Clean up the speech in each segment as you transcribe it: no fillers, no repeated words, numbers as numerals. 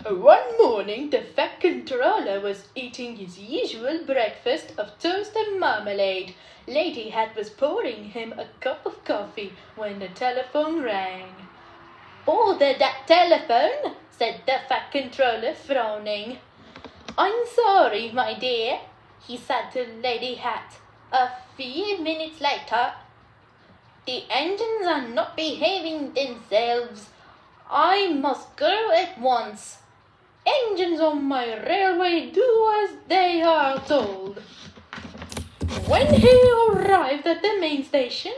One morning, the fat controller was eating his usual breakfast of toast and marmalade. Lady Hat was pouring him a cup of coffee when the telephone rang. "Bother that telephone," said the fat controller, frowning. "I'm sorry, my dear," he said to Lady Hat. A few minutes later, "The engines are not behaving themselves. I must go at once. Engines on my railway do as they are told." When he arrived at the main station,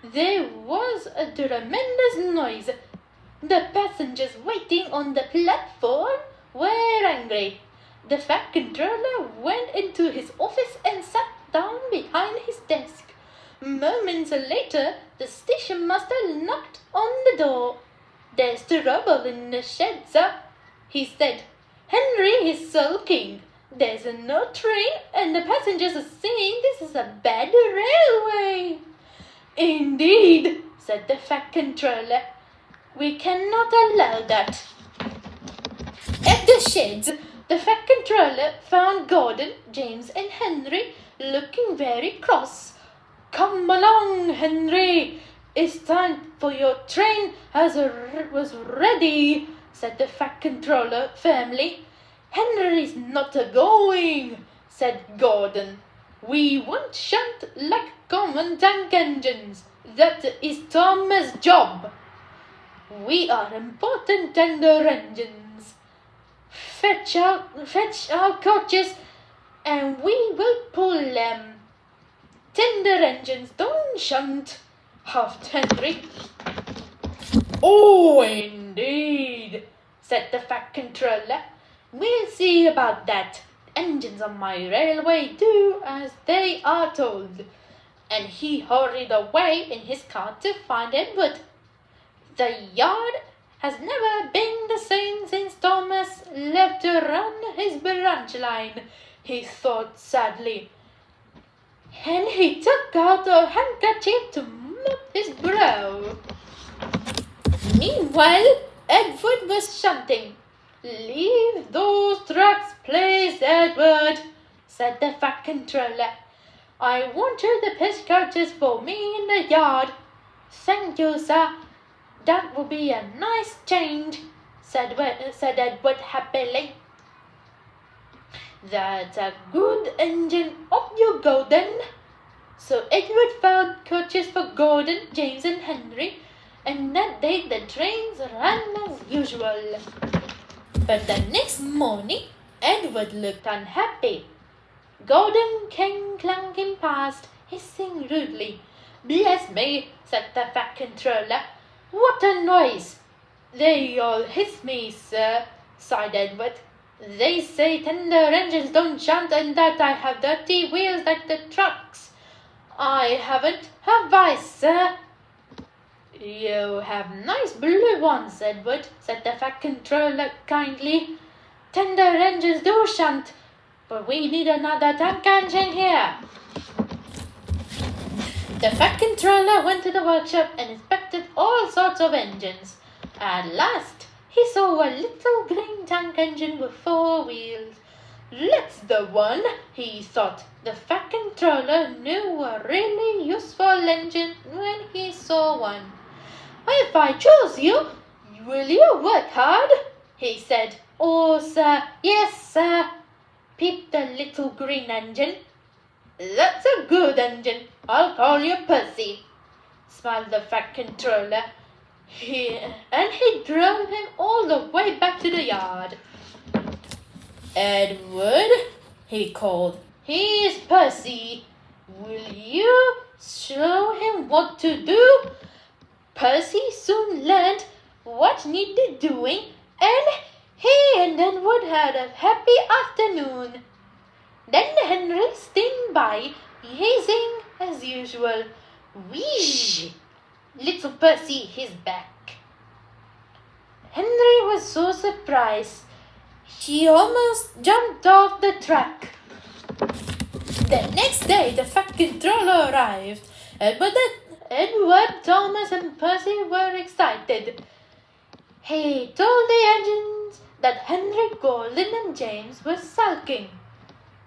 there was a tremendous noise. The passengers waiting on the platform were angry. The fat controller went into his office and sat down behind his desk. Moments later, the station master knocked on the door. "There's trouble in the shed, sir," he said. "Henry is sulking. There's no train and the passengers are saying this is a bad railway." "Indeed," said the fat controller. "We cannot allow that." At the sheds, the fat controller found Gordon, James and Henry looking very cross. "Come along, Henry. It's time for your train as was ready," said the fat controller firmly. "Henry's not going," said Gordon. "We won't shunt like common tank engines. That is Thomas' job. We are important tender engines. Fetch our coaches and we will pull them. Tender engines don't shunt," huffed Henry. "Oh, indeed," said the fat controller. "We'll see about that. Engines on my railway do as they are told." And he hurried away in his car to find Edward. The yard has never been the same since Thomas left to run his branch line, he thought sadly. And he took out a handkerchief to mop his brow. Meanwhile, Edward was shunting. "Leave those tracks, please, Edward," said the fat controller. "I wanted the pitch coaches for me in the yard." "Thank you, sir. That will be a nice change," said Edward happily. "That's a good engine. Off you go then." So Edward found coaches for Gordon, James and Henry, and that day the trains ran as usual. But the next morning, Edward looked unhappy. Gordon came clanking past, hissing rudely. "Bless me," said the fat controller. "What a noise!" "They all hiss me, sir," sighed Edward. "They say tender engines don't shunt and that I have dirty wheels like the trucks. I haven't, have I, sir?" "You have nice blue ones, Edward," said the fat controller kindly. "Tender engines do shunt, but we need another tank engine here." The fat controller went to the workshop and inspected all sorts of engines. At last, he saw a little green tank engine with 4 wheels. "That's the one," he thought. The fat controller knew a really useful engine when he saw one. "If I choose you, will you work hard?" he said. "Oh, sir, yes, sir," peeped the little green engine. "That's a good engine. I'll call you Percy," smiled the fat controller. He drove him all the way back to the yard. "Edward," he called. "Here's Percy. Will you show him what to do?" Percy soon learned what needed doing, and he and Edward had a happy afternoon. Then Henry steamed by, hissing as usual. Wheesh! Little Percy, he's back. Henry was so surprised, he almost jumped off the track. The next day, the fat controller arrived. Edward, Thomas, and Percy were excited. He told the engines that Henry, Gordon, and James were sulking.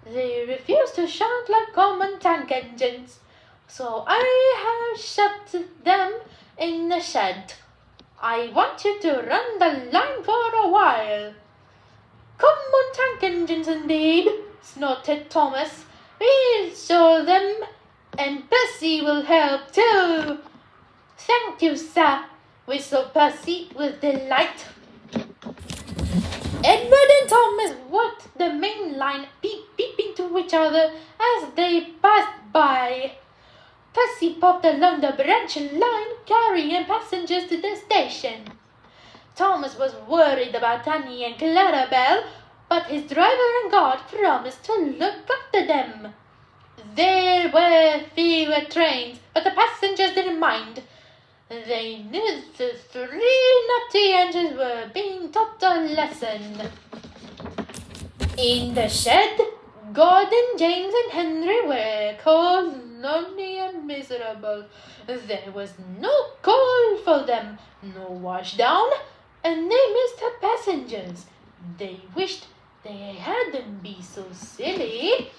They refused to shout like common tank engines, so I have shut them in the shed. I want you to run the line for a while. Common tank engines indeed, snorted Thomas. We'll show them, and Percy will help too. Thank you, sir, whistled Percy with delight. Edward and Thomas worked the main line, peeping to each other as they passed by. Percy popped along the branch line, carrying passengers to the station. Thomas was worried about Annie and Clarabelle, but his driver and guard promised to look after them. There were fewer trains, but the passengers didn't mind. They knew the 3 naughty engines were being taught a lesson. In the shed, Gordon, James, and Henry were cold, lonely, and miserable. There was no coal for them, no washdown, and they missed the passengers. They wished they hadn't been so silly.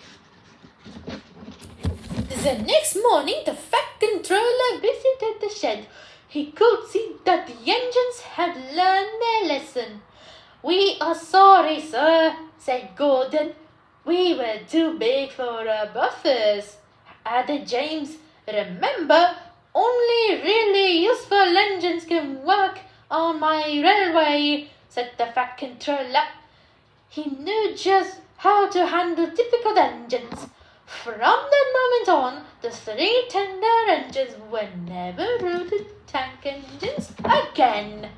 The next morning, the Fat Controller visited the shed. He could see that the engines had learned their lesson. "We are sorry, sir," said Gordon. "We were too big for our buffers," added James. "Remember, only really useful engines can work on my railway," said the Fat Controller. He knew just how to handle difficult engines. From that moment on, the 3 tender engines were never routed tank engines again.